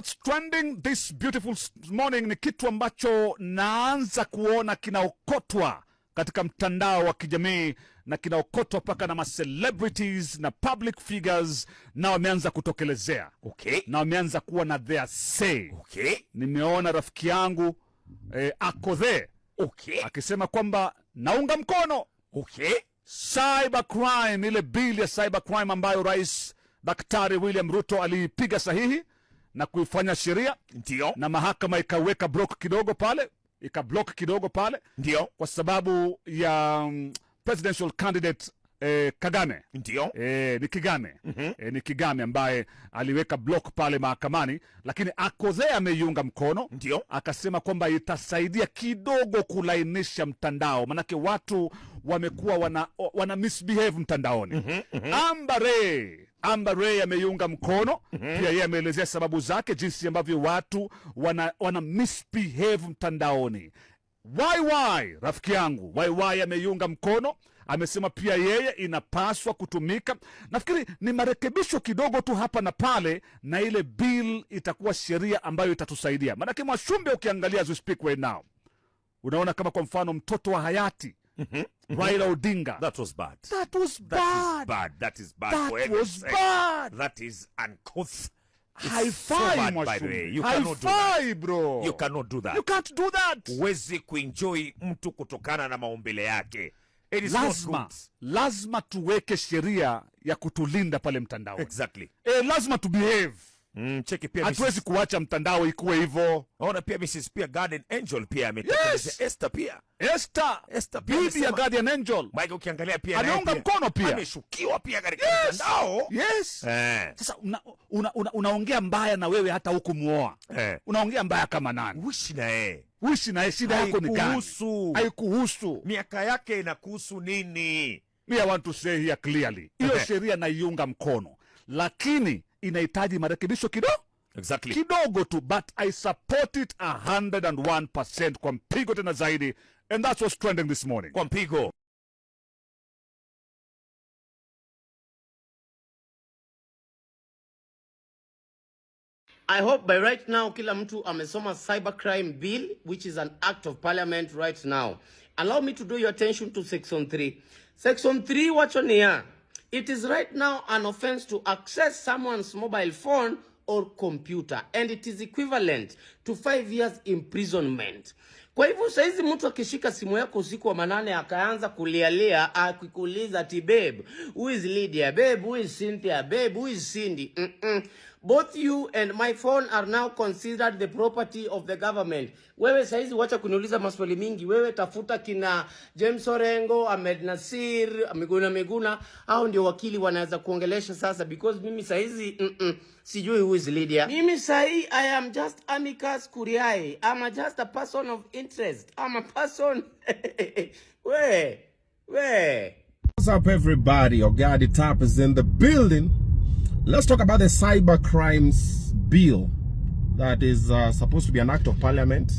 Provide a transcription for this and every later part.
What's trending this beautiful morning ni kitu ambacho naanza kuona kinaokotwa katika mtandao wa kijamii na kinaokotwa paka na celebrities na public figures, na wameanza kutokelezea. Okay. Na wameanza kuwa na their say. Okay. Nimeona rafiki yangu ako there. Okay. Akisema kwamba naunga mkono. Okay. Cyber crime, ile bill ya cyber crime ambayo Rais Daktari William Ruto alipiga sahihi na kuifanya sheria. Ndio. Na mahakama ikaweka block kidogo pale, ikablock kidogo pale. Ndio. Kwa sababu ya presidential candidate Kagame. Ndio. Ni Kagame. Ni Kagame ambaye aliweka block pale mahakamani, lakini Akoze ameiunga mkono. Ndio. Akasema kwamba itasaidia kidogo kulainisha mtandao, manake watu wamekuwa wana misbehave mtandaoni. Amber Ray ameiunga mkono. Pia yeye ameelezea sababu zake, jinsi ambavyo watu wana misbehave mtandaoni. YY rafiki yangu YY ameiunga mkono. Amesema pia yeye inapaswa kutumika. Nafikiri ni marekebisho kidogo tu hapa na pale, na ile bill itakuwa sheria ambayo itatusaidia. Manake Mwashumbe, ukiangalia as we speak right now, unaona kama kwa mfano mtoto wa hayati Raila Odinga. That was bad. That was bad. That is bad. That was bad. That is uncouth. High five, by the way. You High cannot do five, that. bro. You cannot do that. You can't do that. Huwezi kuenjoy mtu kutokana na maumbile yake. It is lazima tuweke sheria ya kutulinda pale mtandao. Exactly. Lazima to behave. Cheki pia hatuwezi kuacha mtandao ikuwe hivyo. Ona pia Mrs. Pia Guardian Angel pia ametokelezea. Esther pia. Esther bibi ya Guardian Angel. Mike ukiangalia pia anaunga mkono pia. Ameshukiwa pia katika mtandao. Yes. Sasa unaongea mbaya na wewe hata huku muoa. Unaongea mbaya kama nani? Wishi na yeye. Shida yako ni gani? Haikuhusu. Miaka yake inakuhusu nini? I want to say here clearly. Hiyo sheria naiunga mkono, lakini inahitaji marekebisho kidogo. Exactly. Kidogo tu, but I support it 101% kwa mpigo tena zaidi, and that's what's trending this morning. Kwa mpigo. I hope by right now kila mtu amesoma cybercrime bill, which is an act of parliament right now. Allow me to draw your attention to section 3. Section 3, what's on here? It is right now an offense to access someone's mobile phone or computer, and it is equivalent to 5 years imprisonment. Kwa hivyo saizi mtu akishika simu yako usiku wa manane akaanza kulialia, akikuuliza ati babe, who is Lydia? Babe, who is Cynthia? Babe, who is Cindy? Both you and my phone are now considered the property of the government. Wewe saizi wacha kuniuliza maswali mingi. Wewe tafuta kina James Orengo, Ahmed Nasir, Miguna. Hao ndio wakili wanaweza kuongelesha sasa, because mimi saizi sijui who is Lydia. Mimi sahi I am just amicus curiae. I'm just a person of interest. I'm a person What's up everybody? Ogadi Tap is in the building. Let's talk about the cyber crimes bill that is supposed to be an act of parliament,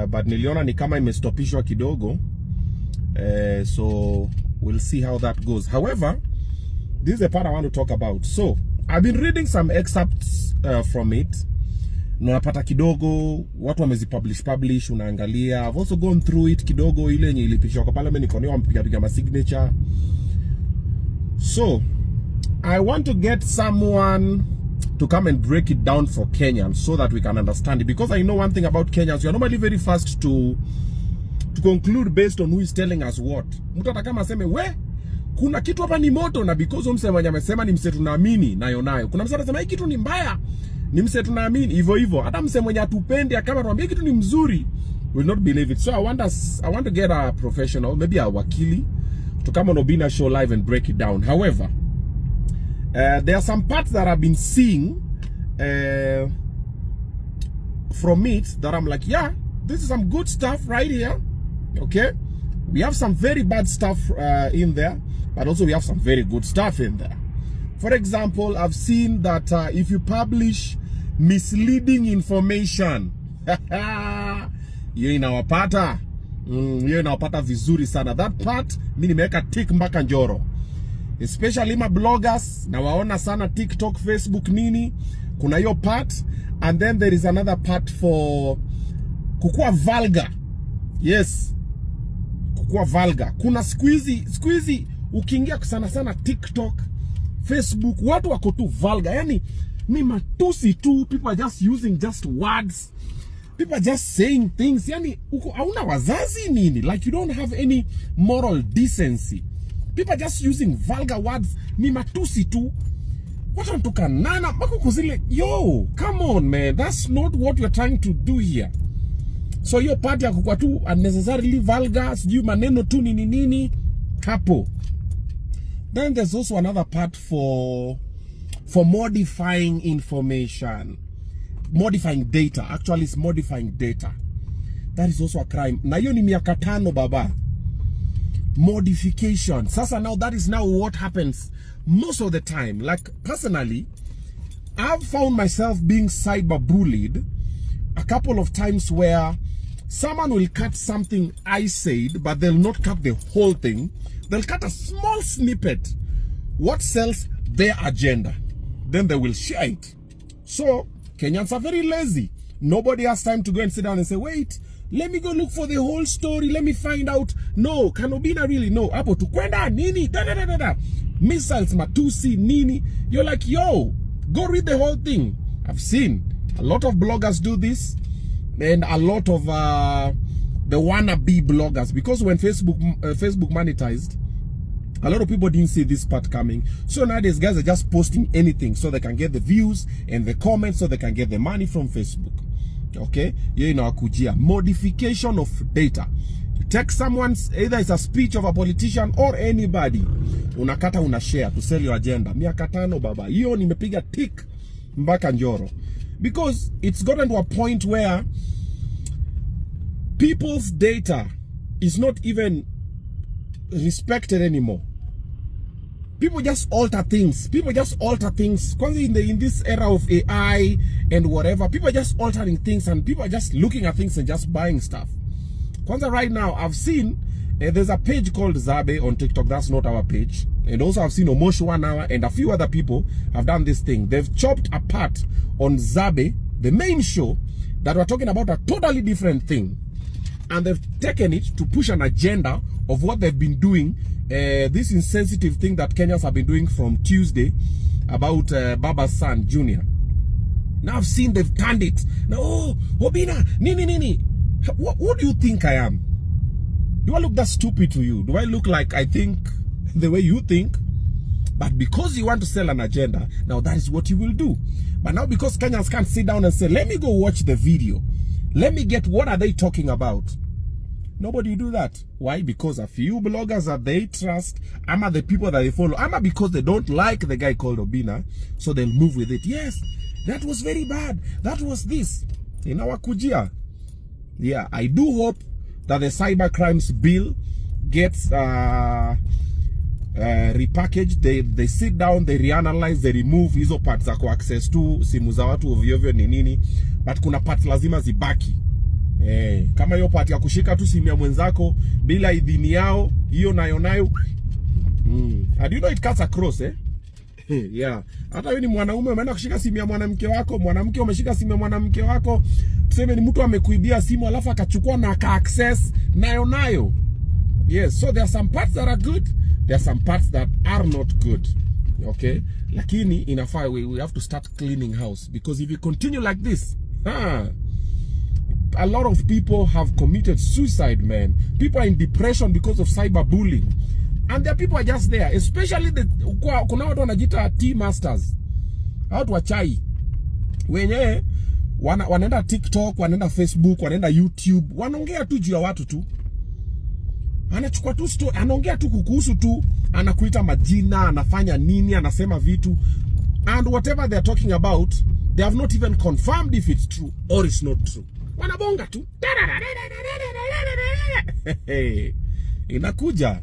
but niliona ni kama imestopishwa kidogo, so we'll see how that goes. However, this is the part I want to talk about. So I've been reading some excerpts from it. Unapata kidogo watu wamezipublish, unaangalia. I've also gone through it kidogo, ile yenye ilipishwa kwa parliament nikaona mpiga ma signature. So I want to get someone to come and break it down for Kenyans so that we can understand it. Because I know one thing about Kenyans, we are normally very fast to conclude based on who is telling us what. Mtu atakama aseme, we, kuna kitu hapa ni moto, na because msema amesema ni mse tunaamini nayo. Kuna mse anasema hii kitu ni mbaya, ni mse tunaamini hivyo. Hata mse mwenye atupendi akama tuambie kitu ni mzuri, will not believe it. So I want to get a professional, maybe a wakili, to come on Obina show live and break it down. However, there are some parts that I've been seeing from it that I'm like, yeah, this is some good stuff right here. Okay, we have some very bad stuff in there, but also we have some very good stuff in there. For example, I've seen that if you publish misleading information, hiyo inawapata vizuri sana. That part mimi nimeweka tick mpaka njoro. Especially my bloggers, na waona sana TikTok, Facebook nini. Kuna hiyo part, and then there is another part for kukua vulgar. Yes, kukua vulgar. Kuna squeezy ukiingia sana TikTok, Facebook, watu wako tu vulgar. Yani ni matusi tu, people are just using just words. People are just saying things. Yani uko hauna wazazi nini? Like you don't have any moral decency. People are just using vulgar words. Ni matusi tu. Watu wanatukanana mako kuzile. Yo, come on man. That's not what we're trying to do here. So hiyo part ya kukua tu unnecessarily vulgar, sijui maneno tu nini hapo. Then there's also another part for modifying information. Modifying data. Actually, it's modifying data. That is also a crime. Na hiyo ni miaka 5 baba. Modification. Sasa now that is now what happens most of the time. Like personally, I've found myself being cyberbullied a couple of times where someone will cut something I said, but they'll not cut the whole thing. They'll cut a small snippet. What sells? Their agenda. Then they will share it. So Kenyans are very lazy. Nobody has time to go and sit down and say, wait, let me go look for the whole story. Let me find out. No, Kanobina really no. Apo tukwenda nini? Da. Missiles matusi nini. You're like, yo, go read the whole thing. I've seen a lot of bloggers do this, and a lot of the wannabe bloggers, because when Facebook monetized, a lot of people didn't see this part coming. So nowadays guys are just posting anything so they can get the views and the comments, so they can get the money from Facebook. Okay, you know, modification of data. You take someone's, either it's a speech of a politician or anybody, unakata unashare to sell your agenda. Miaka 5 baba, hiyo nimepiga tick mpaka Njoro, because it's gotten to a point where people's data is not even respected anymore. People just alter things. Kwanza in this era of AI and whatever, people are just altering things, and people are just looking at things and just buying stuff. Kwanza right now, I've seen there's a page called Zabe on TikTok. That's not our page. And also I've seen Omosho 1 Hour and a few other people have done this thing. They've chopped apart on Zabe, the main show, that we're talking about a totally different thing. And they've taken it to push an agenda of what they've been doing, this insensitive thing that Kenyans have been doing from Tuesday about Baba's son, Junior. Now I've seen they've turned it. Now, oh, Obina, nini. What do you think I am? Do I look that stupid to you? Do I look like I think the way you think? But because you want to sell an agenda, now that is what you will do. But now because Kenyans can't sit down and say, let me go watch the video, let me get what are they talking about. Nobody do that. Why? Because a few bloggers that they trust, ama the people that they follow, ama because they don't like the guy called Obina, so they'll move with it. Yes, that was very bad. That was this. In our Kujia. Yeah, I do hope that the cyber crimes bill gets repackaged. They sit down, they reanalyze, they remove hizo parts za access to simu za watu ovyo ni nini, but kuna parts lazima zibaki. Kama hiyo part ya kushika tu simu ya mwenzako bila idhini yao, hiyo nayo. And you know it cuts across, yeah. Hata wewe ni mwanaume umeenda kushika simu ya mwanamke wako, mwanamke umeshika simu ya mwanamke wako, tuseme ni mtu amekuibia simu alafu akachukua na aka-access nayo. Yes, so there are some parts that are good, there are some parts that are not good. Okay? Lakini inafaa we have to start cleaning house, because if you continue like this, a lot of people have committed suicide, man. People are in depression because of cyberbullying. And there people are just there, especially kuna watu wanajita tea masters. Watu wa chai. Wenye wanaenda TikTok, wanaenda Facebook, wanaenda YouTube, wanaongea tu juu ya watu tu. Anachukua tu story, anaongea tu kukuhusu tu, anakuita majina, anafanya nini, anasema vitu. And whatever they're talking about, they have not even confirmed if it's true or it's not true. Wanabonga tu. Inakuja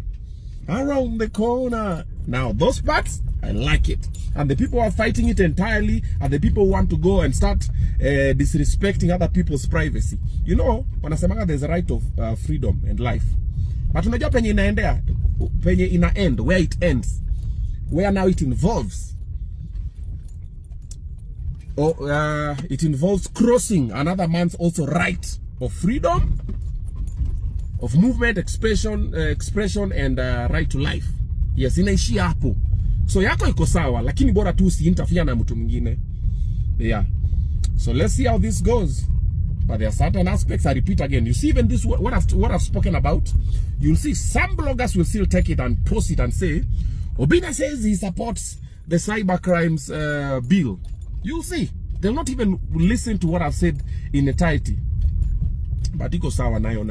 around the corner. Now those parts, I like it. And the people who are fighting it entirely are the people who want to go and start disrespecting other people's privacy. You know, wanasemanga there's a right of freedom and life. But unajua penye inaendea, penye ina end, where it ends, where now it involves it involves crossing another man's also right of freedom of movement, expression and right to life. Yes, inaishi hapo. So yako iko sawa, lakini bora tu usiinterfere na mtu mwingine. Yeah. So let's see how this goes. But there are certain aspects, I repeat again, you see even this, what I've spoken about, you'll see some bloggers will still take it and post it and say, Obina says he supports the cyber crimes bill. You'll see. They'll not even listen to what I've said in entirety. But iko sawa nayo.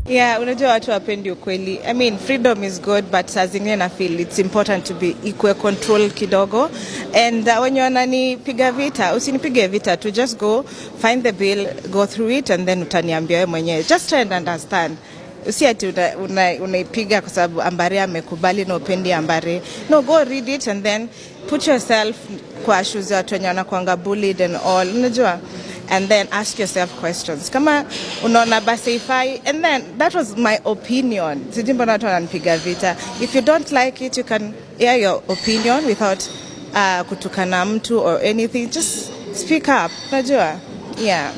Yeah, unajua watu wapendi ukweli. I mean, freedom is good, but saa zingine na feel it's important to be equal control kidogo. And when you're piga vita, usinipige vita, to just go find the bill, go through it, and then utaniambia wewe mwenyewe. Just try and understand. Usi ati unaipiga kwa sababu Ambare amekubali na upendi Ambare. No, go read it and then put yourself kwa shoes ya watu wenye wanakuanga bullied and all. Unajua? And then ask yourself questions. Kama unaona basi ifai, and then that was my opinion. Sijui mbona watu wananipiga vita. If you don't like it, you can air your opinion without kutukana mtu or anything. Just speak up. Unajua? Yeah.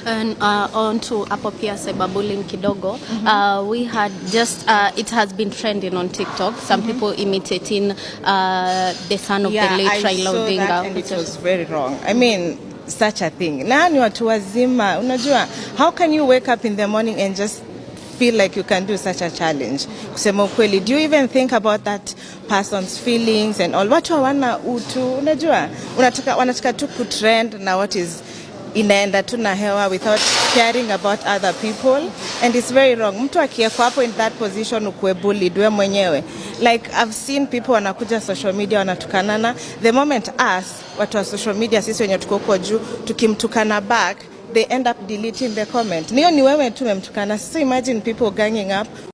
And on to hapo pia cyberbullying kidogo. We had just it has been trending on TikTok. Some people imitating the son of the late Raila Odinga, and it was very wrong. I mean, such a thing. Na ni watu wazima, unajua, how can you wake up in the morning and just feel like you can do such a challenge? Kusema ukweli, do you even think about that person's feelings and all? Watu hawana utu, unajua, wanataka tu kutrend na what is inaenda tu na hewa without caring about other people, and it's very wrong. Mtu akiwekwa hapo in that position ukue bullied we mwenyewe. Like I've seen people wanakuja social media wanatukanana, the moment us watu wa social media sisi wenye tuko huko juu tukimtukana back, they end up deleting the comment. Niyo ni wewe tu umemtukana. So imagine people ganging up